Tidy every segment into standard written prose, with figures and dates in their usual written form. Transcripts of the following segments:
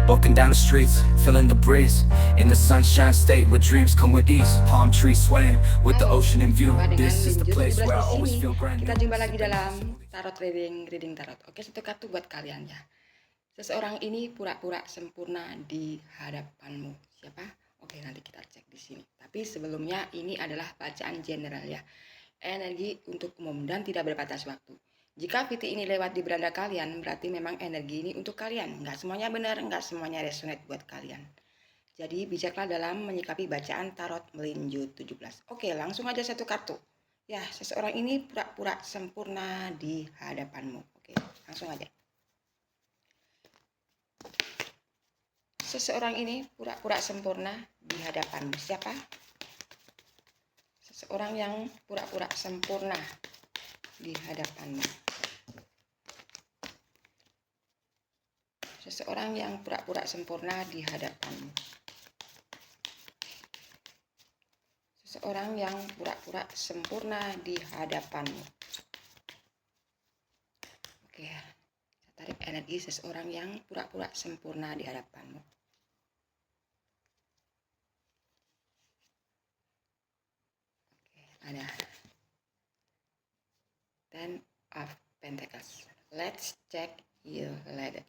walking down the streets, feeling the breeze. In the sunshine state where dreams come with ease. Palm trees swaying with the ocean in view. Jumpa dengan This is the Linju place 17 where di I always sini. feel brand Kita new. jumpa lagi dalam tarot reading tarot. Oke, satu kartu buat kalian ya. Seseorang ini pura-pura sempurna di hadapanmu. Siapa? Oke, nanti kita cek di sini. Tapi sebelumnya ini adalah bacaan general ya. Energi untuk umum dan tidak berbatas waktu. Jika PT ini lewat di beranda kalian, berarti memang energi ini untuk kalian. Nggak semuanya benar, nggak semuanya resonate buat kalian. Jadi bijaklah dalam menyikapi bacaan tarot melinju 17. Oke, langsung aja satu kartu. Ya, seseorang ini pura-pura sempurna di hadapanmu. Oke, langsung aja. Seseorang ini pura-pura sempurna di hadapanmu. Siapa? Seseorang yang pura-pura sempurna di hadapanmu. Seseorang yang pura-pura sempurna di hadapanmu. Seseorang yang pura-pura sempurna di hadapanmu. Oke, saya tarik energi seseorang yang pura-pura sempurna di hadapanmu. Oke, ada Ten of Pentacles. Let's check you later.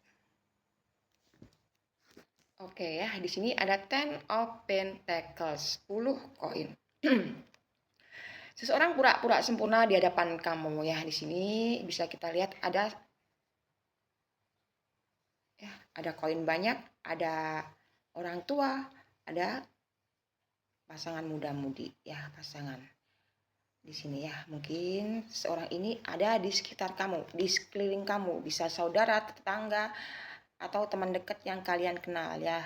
Oke ya, di sini ada Ten of Pentacles, 10 koin. Seseorang pura-pura sempurna di hadapan kamu ya. Di sini bisa kita lihat ada koin banyak, ada orang tua, ada pasangan muda-mudi ya, pasangan. Di sini ya, mungkin seorang ini ada di sekitar kamu, di sekeliling kamu, bisa saudara, tetangga, atau teman dekat yang kalian kenal ya.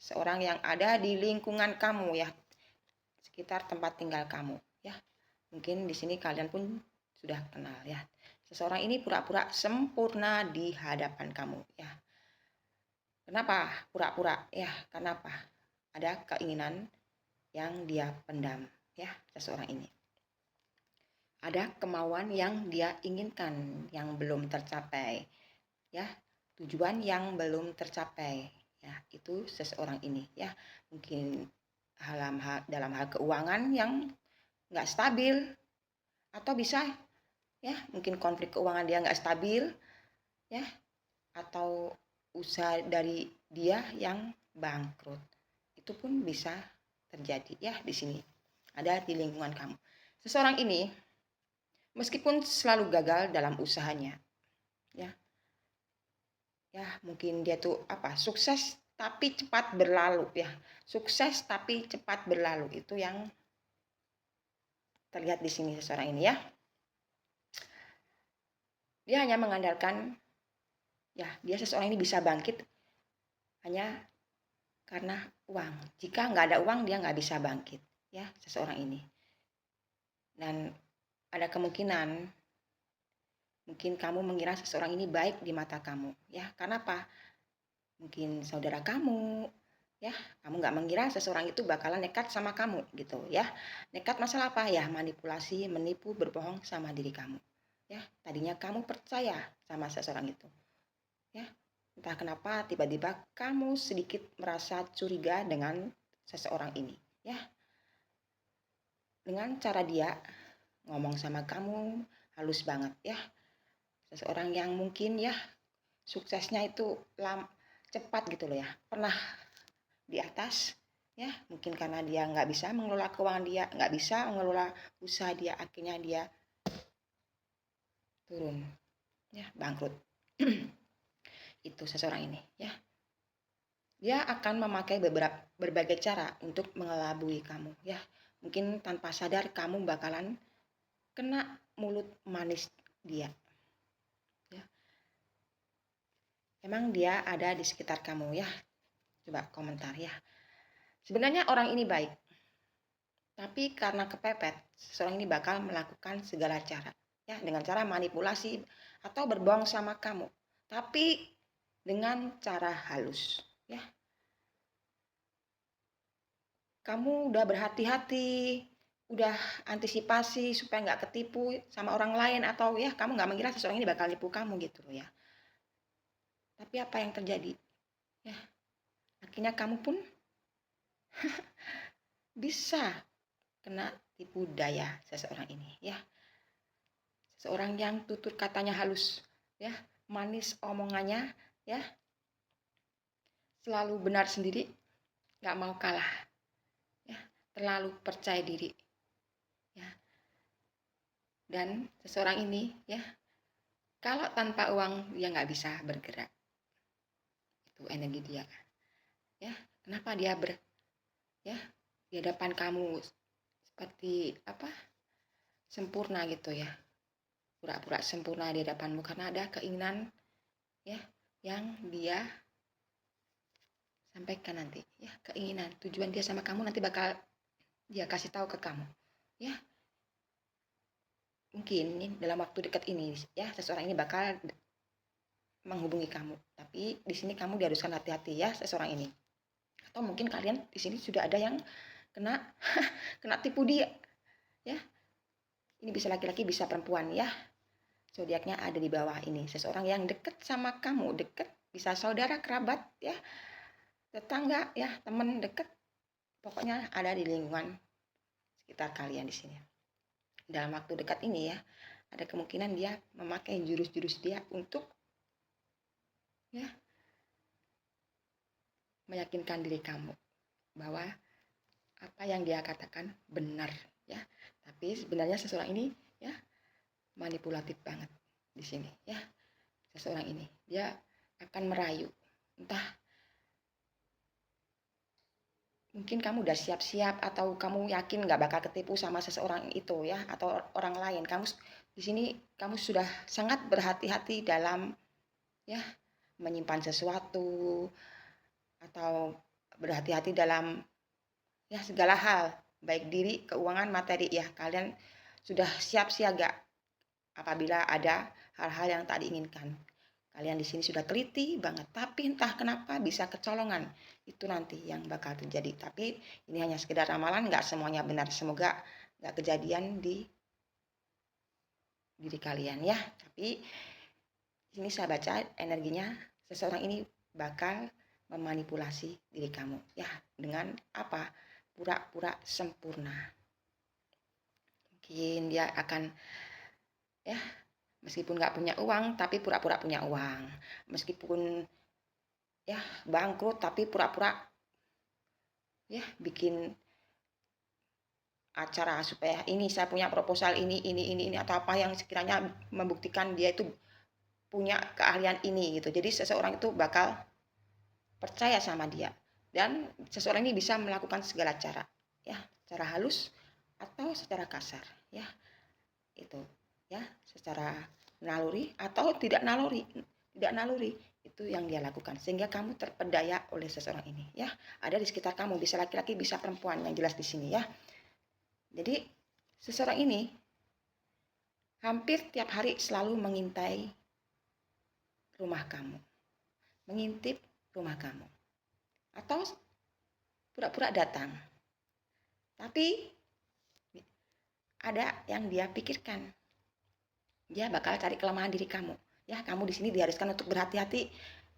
Seorang yang ada di lingkungan kamu ya, sekitar tempat tinggal kamu ya. Mungkin di sini kalian pun sudah kenal ya. Seseorang ini pura-pura sempurna di hadapan kamu ya. Kenapa pura-pura ya? Kenapa? Ada keinginan yang dia pendam ya, seseorang ini. Ada kemauan yang dia inginkan yang belum tercapai ya. Tujuan yang belum tercapai ya, itu seseorang ini ya. Mungkin dalam hal keuangan yang nggak stabil, atau bisa ya mungkin konflik keuangan dia nggak stabil ya, atau usaha dari dia yang bangkrut, itu pun bisa terjadi ya. Di sini ada di lingkungan kamu. Seseorang ini meskipun selalu gagal dalam usahanya ya, mungkin dia tuh sukses tapi cepat berlalu ya, sukses tapi cepat berlalu, itu yang terlihat di sini seseorang ini ya. Dia hanya mengandalkan ya, dia seseorang ini bisa bangkit hanya karena uang. Jika nggak ada uang, dia nggak bisa bangkit ya, seseorang ini. Dan ada kemungkinan mungkin kamu mengira seseorang ini baik di mata kamu ya. Karena apa? Mungkin saudara kamu ya, kamu nggak mengira seseorang itu bakalan nekat sama kamu gitu ya. Nekat masalah apa ya? Manipulasi, menipu, berbohong sama diri kamu ya. Tadinya kamu percaya sama seseorang itu ya. Entah kenapa tiba-tiba kamu sedikit merasa curiga dengan seseorang ini ya. Dengan cara dia ngomong sama kamu halus banget ya. Seseorang yang mungkin ya suksesnya itu cepat gitu loh ya. Pernah di atas ya, mungkin karena dia nggak bisa mengelola keuangan dia, nggak bisa mengelola usaha dia, akhirnya dia turun ya, bangkrut. Itu seseorang ini ya. Dia akan memakai berbagai cara untuk mengelabui kamu ya. Mungkin tanpa sadar kamu bakalan kena mulut manis dia ya. Emang dia ada di sekitar kamu ya? Coba komentar ya. Sebenarnya orang ini baik, tapi karena kepepet, seseorang ini bakal melakukan segala cara ya, dengan cara manipulasi atau berbohong sama kamu, tapi dengan cara halus ya. Kamu udah berhati-hati, udah antisipasi supaya nggak ketipu sama orang lain, atau ya kamu nggak mengira seseorang ini bakal nipu kamu gitu ya. Tapi apa yang terjadi ya, akhirnya kamu pun bisa kena tipu daya seseorang ini ya. Seseorang yang tutur katanya halus ya, manis omongannya ya, selalu benar sendiri, nggak mau kalah ya, terlalu percaya diri ya. Dan seseorang ini ya, kalau tanpa uang dia nggak bisa bergerak. Itu energi dia ya. Kenapa dia ya di hadapan kamu seperti apa, sempurna gitu ya, pura-pura sempurna di hadapanmu karena ada keinginan ya yang dia sampaikan nanti ya, keinginan tujuan dia sama kamu nanti bakal dia kasih tahu ke kamu ya. Mungkin dalam waktu dekat ini ya, seseorang ini bakal menghubungi kamu, tapi di sini kamu diharuskan hati-hati ya seseorang ini. Atau mungkin kalian di sini sudah ada yang kena kena tipu dia ya. Ini bisa laki-laki bisa perempuan ya, zodiaknya ada di bawah ini. Seseorang yang dekat sama kamu, dekat, bisa saudara, kerabat ya, tetangga ya, teman dekat, pokoknya ada di lingkungan sekitar kalian di sini. Dalam waktu dekat ini ya, ada kemungkinan dia memakai jurus-jurus dia untuk ya meyakinkan diri kamu bahwa apa yang dia katakan benar ya. Tapi sebenarnya seseorang ini ya manipulatif banget di sini ya. Seseorang ini dia akan merayu, entah mungkin kamu udah siap-siap atau kamu yakin nggak bakal ketipu sama seseorang itu ya, atau orang lain. Kamu di sini kamu sudah sangat berhati-hati dalam ya menyimpan sesuatu atau berhati-hati dalam ya segala hal, baik diri, keuangan, materi ya. Kalian sudah siap siaga apabila ada hal-hal yang tak diinginkan. Kalian di sini sudah teliti banget, tapi entah kenapa bisa kecolongan. Itu nanti yang bakal terjadi. Tapi ini hanya sekedar ramalan, nggak semuanya benar. Semoga nggak kejadian di diri kalian ya. Tapi ini saya baca energinya seseorang ini bakal memanipulasi diri kamu ya dengan apa? Pura-pura sempurna. Mungkin dia akan ya meskipun nggak punya uang tapi pura-pura punya uang, meskipun ya bangkrut tapi pura-pura ya bikin acara supaya ini saya punya proposal ini atau apa yang sekiranya membuktikan dia itu punya keahlian ini gitu. Jadi seseorang itu bakal percaya sama dia dan seseorang ini bisa melakukan segala cara ya, secara halus atau secara kasar ya, itu ya, secara naluri atau tidak naluri itu yang dia lakukan sehingga kamu terpedaya oleh seseorang ini ya. Ada di sekitar kamu, bisa laki-laki bisa perempuan, yang jelas di sini ya. Jadi seseorang ini hampir tiap hari selalu mengintai rumah kamu, mengintip rumah kamu, atau pura-pura datang. Tapi ada yang dia pikirkan, dia bakal cari kelemahan diri kamu ya. Kamu di sini diharuskan untuk berhati-hati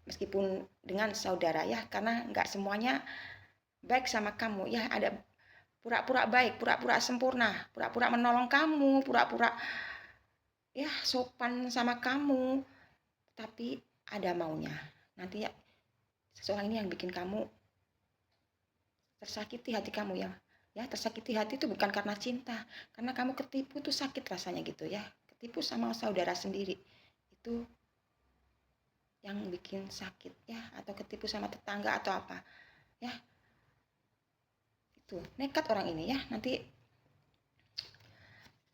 meskipun dengan saudara ya, karena nggak semuanya baik sama kamu ya. Ada pura-pura baik, pura-pura sempurna, pura-pura menolong kamu, pura-pura ya sopan sama kamu, tapi ada maunya. Nanti ya seseorang ini yang bikin kamu tersakiti hati kamu ya. Ya, tersakiti hati itu bukan karena cinta, karena kamu ketipu tuh sakit rasanya gitu ya. Ketipu sama saudara sendiri itu yang bikin sakit ya, atau ketipu sama tetangga atau apa ya. Itu nekat orang ini ya. Nanti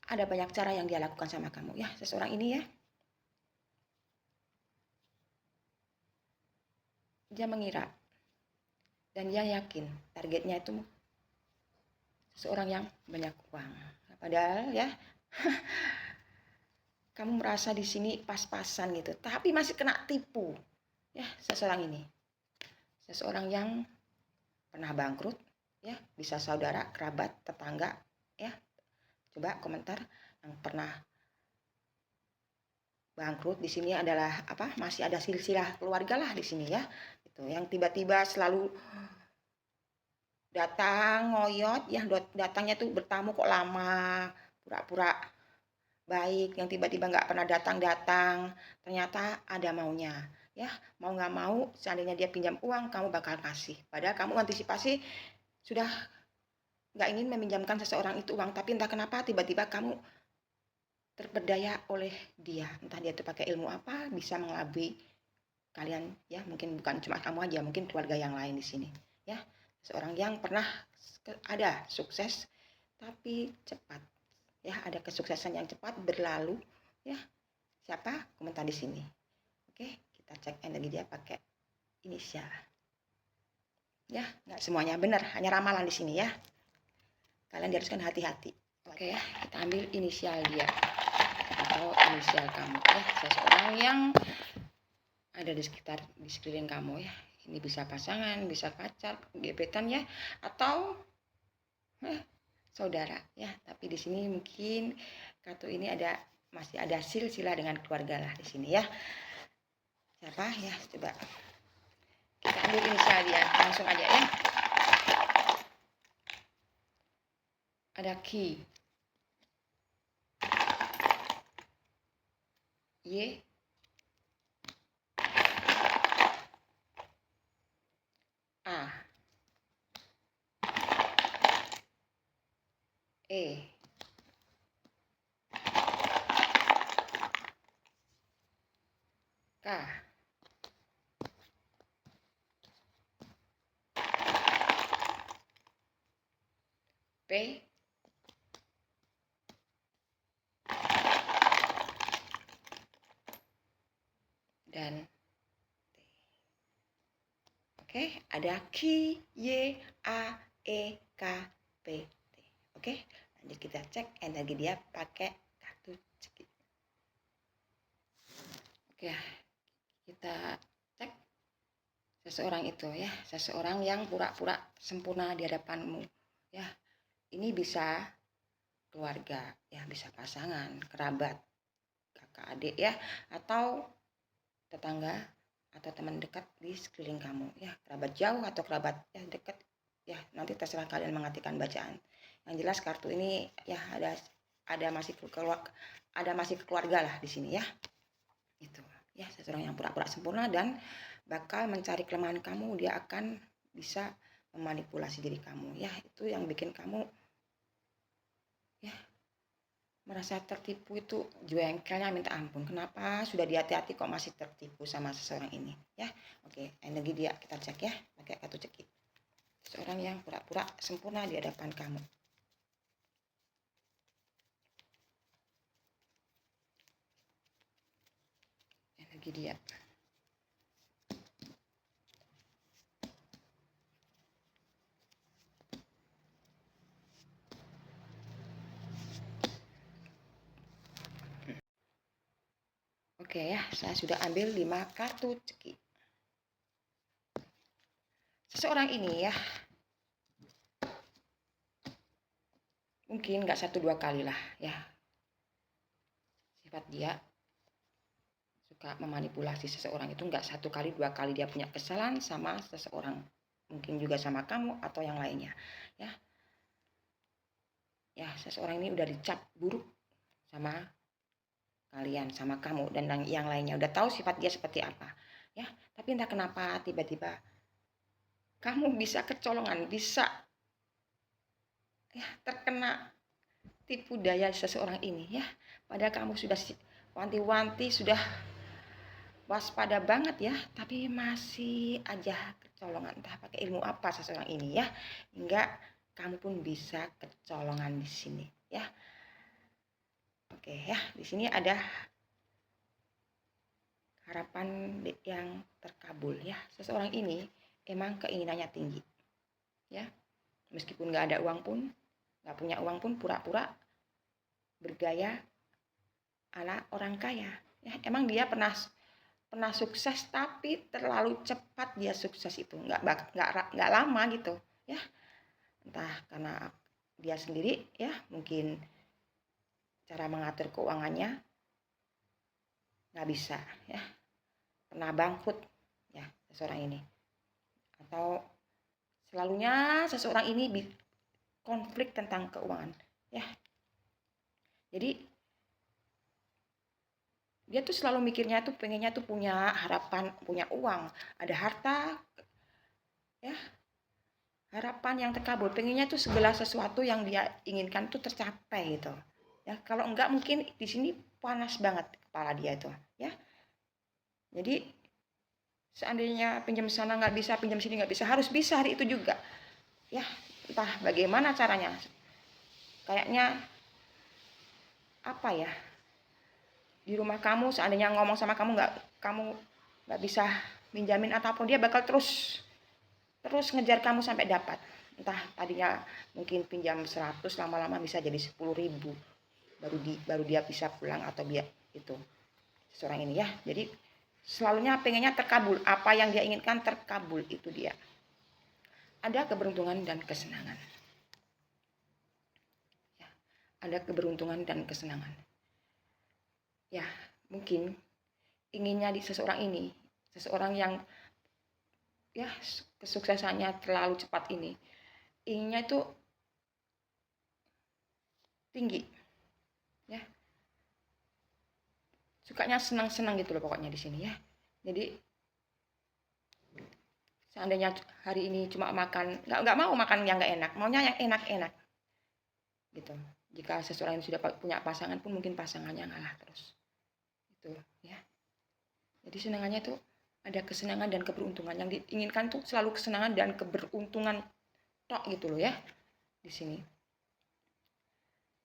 ada banyak cara yang dia lakukan sama kamu ya, seseorang ini ya. Dia mengira dan dia yakin targetnya itu seseorang yang banyak uang. Padahal ya kamu merasa di sini pas-pasan gitu, tapi masih kena tipu ya seseorang ini. Seseorang yang pernah bangkrut ya, bisa saudara, kerabat, tetangga ya. Coba komentar yang pernah bangkrut. Di sini adalah apa? Masih ada silsilah keluarga lah di sini ya. Itu yang tiba-tiba selalu datang ngoyot ya, datangnya tuh bertamu kok lama, pura-pura baik, yang tiba-tiba nggak pernah datang-datang, ternyata ada maunya ya. Mau nggak mau seandainya dia pinjam uang kamu bakal kasih, padahal kamu antisipasi sudah nggak ingin meminjamkan seseorang itu uang, tapi entah kenapa tiba-tiba kamu terperdaya oleh dia, entah dia itu pakai ilmu apa bisa mengelabui kalian ya. Mungkin bukan cuma kamu aja, mungkin keluarga yang lain di sini ya. Seorang yang pernah ada sukses tapi cepat ya, ada kesuksesan yang cepat berlalu ya. Siapa? Komentar di sini. Oke, kita cek energi dia pakai inisial ya. Nggak semuanya benar, hanya ramalan di sini ya, kalian diharuskan hati-hati. Oke ya, kita ambil inisial dia atau inisial kamu ya, seseorang yang ada di sekeliling kamu ya. Ini bisa pasangan, bisa pacar, gebetan ya, atau saudara ya. Tapi di sini mungkin kartu ini masih ada silsilah dengan keluarga lah di sini ya. Siapa ya? Coba kita ambil inisial dia langsung aja ya. Ada Ki, Y, A, E, K, P, dan T. Oke, ada Ki, Y, A, E, K, P, T. Oke, lanjut kita cek energi dia pakai kartu ceki. Oke, kita cek seseorang itu ya, seseorang yang pura-pura sempurna di hadapanmu ya. Ini bisa keluarga ya, bisa pasangan, kerabat, kakak adik ya, atau tetangga atau teman dekat di sekeliling kamu ya, kerabat jauh atau kerabat ya dekat ya, nanti terserah kalian mengartikan bacaan. Yang jelas kartu ini ya masih keluarga lah di sini ya. Itu ya, seseorang yang pura-pura sempurna dan bakal mencari kelemahan kamu. Dia akan bisa memanipulasi diri kamu ya. Itu yang bikin kamu ya merasa tertipu, itu jengkelnya minta ampun. Kenapa sudah hati-hati kok masih tertipu sama seseorang ini ya. Oke, energi dia kita cek ya pakai kartu cekik. Seseorang yang pura-pura sempurna di hadapan kamu. Energi dia. Oke ya, saya sudah ambil 5 kartu ceki. Seseorang ini ya, mungkin nggak 1-2 kali lah ya, sifat dia suka memanipulasi seseorang. Itu nggak 1 kali 2 kali dia punya kesalahan sama seseorang, mungkin juga sama kamu atau yang lainnya ya. Ya, seseorang ini udah dicap buruk sama kalian, sama kamu dan yang lainnya, udah tahu sifat dia seperti apa ya. Tapi entah kenapa tiba-tiba kamu bisa kecolongan, bisa ya terkena tipu daya seseorang ini ya. Padahal kamu sudah wanti-wanti, sudah waspada banget ya, tapi masih aja kecolongan, entah pakai ilmu apa seseorang ini ya, hingga kamu pun bisa kecolongan di sini ya. Oke ya, di sini ada harapan yang terkabul ya. Seseorang ini emang keinginannya tinggi ya, meskipun nggak ada uang pun, nggak punya uang pun, pura-pura bergaya ala orang kaya ya. Emang dia pernah sukses, tapi terlalu cepat dia sukses itu, nggak lama gitu ya. Entah karena dia sendiri ya, mungkin cara mengatur keuangannya nggak bisa ya, pernah bangkrut ya seseorang ini, atau selalunya seseorang ini konflik tentang keuangan ya. Jadi dia tuh selalu mikirnya tuh pengennya tuh punya harapan, punya uang, ada harta ya, harapan yang terkabul, pengennya tuh segala sesuatu yang dia inginkan tuh tercapai gitu ya. Kalau enggak mungkin di sini panas banget kepala dia tuh ya. Jadi seandainya pinjam sana nggak bisa, pinjam sini nggak bisa, harus bisa hari itu juga ya. Entah bagaimana caranya, kayaknya apa ya, di rumah kamu seandainya ngomong sama kamu nggak bisa minjamin ataupun, dia bakal terus ngejar kamu sampai dapat. Entah tadinya mungkin pinjam 100, lama-lama bisa jadi 10.000 baru dia bisa pulang, atau dia itu seorang ini ya. Jadi selalunya pengennya terkabul, apa yang dia inginkan terkabul, itu dia. Ada keberuntungan dan kesenangan ya, ada keberuntungan dan kesenangan ya. Mungkin inginnya di seseorang ini, seseorang yang ya kesuksesannya terlalu cepat ini, inginnya itu tinggi ya, sukanya senang-senang gitu loh pokoknya di sini ya. Jadi seandainya hari ini cuma makan, nggak mau makan yang nggak enak, maunya yang enak-enak gitu. Jika seseorang yang sudah punya pasangan pun mungkin pasangannya ngalah terus itu ya. Jadi senangannya tuh ada kesenangan dan keberuntungan, yang diinginkan tuh selalu kesenangan dan keberuntungan tok gitu loh ya di sini.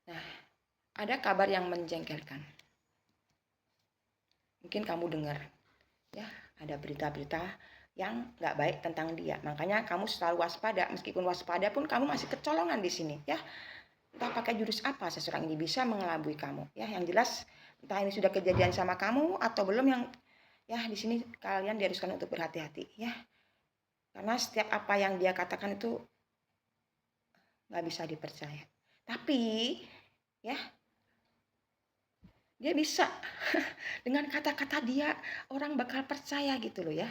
Nah, ada kabar yang menjengkelkan, mungkin kamu dengar ya, ada berita-berita yang nggak baik tentang dia. Makanya kamu selalu waspada, meskipun waspada pun kamu masih kecolongan di sini ya. Entah pakai jurus apa seseorang ini bisa mengelabui kamu ya. Yang jelas entah ini sudah kejadian sama kamu atau belum, yang ya di sini kalian diharuskan untuk berhati-hati ya. Karena setiap apa yang dia katakan itu nggak bisa dipercaya. Tapi ya, dia bisa dengan kata-kata dia orang bakal percaya gitu loh ya.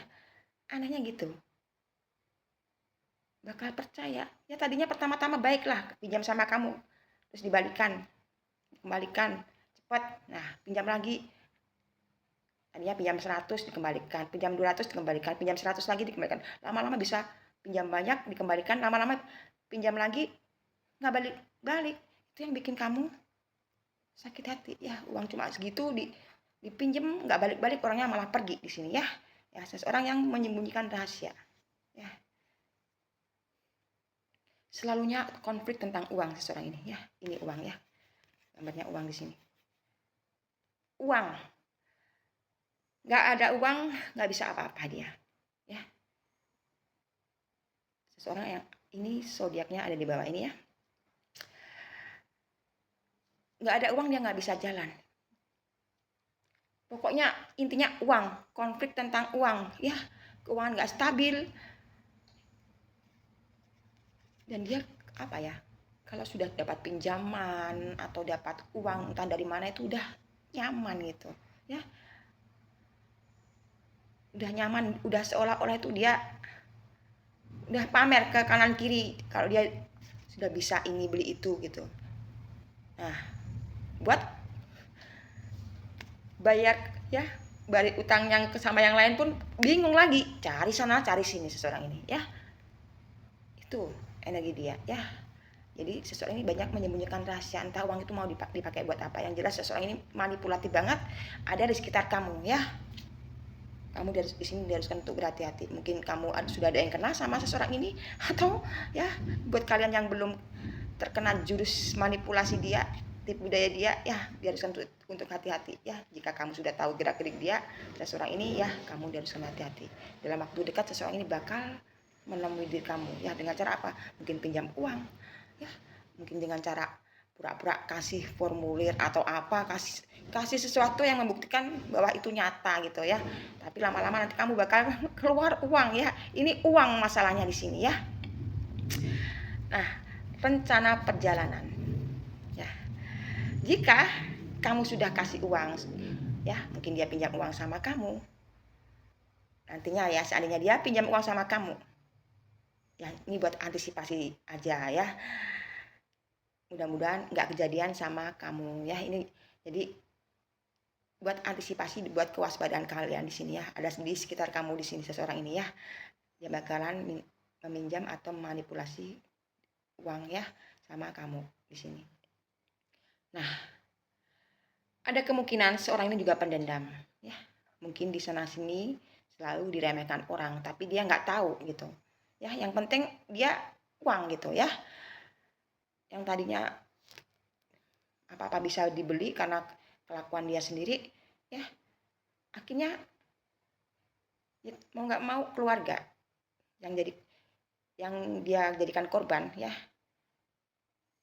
Anehnya gitu, bakal percaya ya. Tadinya pertama-tama baiklah, pinjam sama kamu terus dikembalikan cepat. Nah, pinjam lagi, tadinya pinjam 100 dikembalikan, pinjam 200 dikembalikan, pinjam 100 lagi dikembalikan. Lama-lama bisa pinjam banyak dikembalikan, lama-lama pinjam lagi nggak balik-balik. Itu yang bikin kamu sakit hati ya. Uang cuma segitu dipinjem nggak balik-balik, orangnya malah pergi di sini ya. Ya, seseorang yang menyembunyikan rahasia ya. Selalunya konflik tentang uang seseorang ini ya. Ini uang ya, gambarnya uang di sini. Uang, nggak ada uang nggak bisa apa-apa dia ya. Seseorang yang ini zodiaknya ada di bawah ini ya, nggak ada uang dia nggak bisa jalan. Pokoknya intinya uang, konflik tentang uang ya. Keuangan nggak stabil, dan dia apa ya, kalau sudah dapat pinjaman atau dapat uang entah dari mana itu udah nyaman gitu ya. Udah nyaman, udah seolah-olah itu dia udah pamer ke kanan kiri kalau dia sudah bisa ini beli itu gitu. Nah, buat bayar ya, balik utang yang sama yang lain pun bingung lagi, cari sana cari sini seseorang ini ya. Itu energi dia ya. Jadi seseorang ini banyak menyembunyikan rahasia, entah uang itu mau dipakai buat apa. Yang jelas seseorang ini manipulatif banget, ada di sekitar kamu ya. Kamu di sini diharuskan untuk berhati-hati. Mungkin kamu sudah ada yang kena sama seseorang ini, atau ya buat kalian yang belum terkena jurus manipulasi dia, tipu daya dia ya, diharuskan untuk hati-hati ya. Jika kamu sudah tahu gerak-gerik dia, seseorang ini ya, kamu diharuskan hati-hati. Dalam waktu dekat seseorang ini bakal menemui diri kamu ya. Dengan cara apa? Mungkin pinjam uang ya, mungkin dengan cara pura-pura kasih formulir atau apa, kasih sesuatu yang membuktikan bahwa itu nyata gitu ya. Tapi lama-lama nanti kamu bakal keluar uang ya. Ini uang masalahnya di sini ya. Nah, rencana perjalanan ya. Jika kamu sudah kasih uang Ya, mungkin dia pinjam uang sama kamu. Nantinya ya, seandainya dia pinjam uang sama kamu, ya ini buat antisipasi aja ya. Mudah-mudahan nggak kejadian sama kamu ya. Ini jadi buat antisipasi, buat kewaspadaan kalian di sini ya. Ada di sekitar kamu di sini seseorang ini ya. Dia bakalan meminjam atau memanipulasi uang ya sama kamu di sini. Nah, ada kemungkinan seorang ini juga pendendam ya. Mungkin di sana sini selalu diremehkan orang, tapi dia nggak tahu gitu. Ya, yang penting dia uang gitu ya. Yang tadinya apa-apa bisa dibeli karena kelakuan dia sendiri ya, akhirnya ya, mau nggak mau keluarga yang dia jadikan korban ya.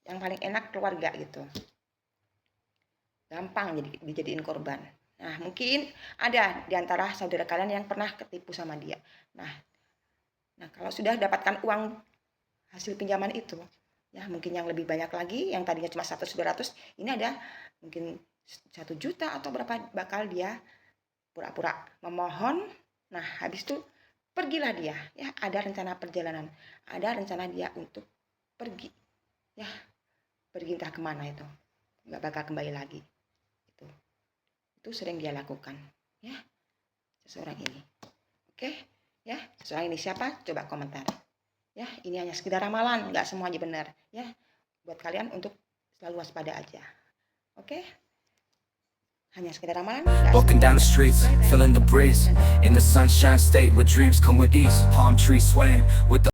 Yang paling enak keluarga gitu, gampang dijadiin korban. Nah, mungkin ada di antara saudara kalian yang pernah ketipu sama dia. Nah kalau sudah dapatkan uang hasil pinjaman itu ya, mungkin yang lebih banyak lagi, yang tadinya cuma 100-200, ini ada mungkin 1 juta atau berapa, bakal dia pura-pura memohon. Nah, habis itu pergilah dia ya, ada rencana perjalanan, ada rencana dia untuk pergi ya, pergi entah kemana, itu nggak bakal kembali lagi. Itu sering dia lakukan ya, seseorang ini. Oke ya, seseorang ini siapa? Coba komentar ya. Ini hanya sekedar ramalan, nggak semuanya benar ya. Buat kalian untuk selalu waspada aja. Oke, hanya sekedar ramalan. Walking down the streets, feeling the breeze, in the sunshine state where dreams come with ease. Palm trees swaying with the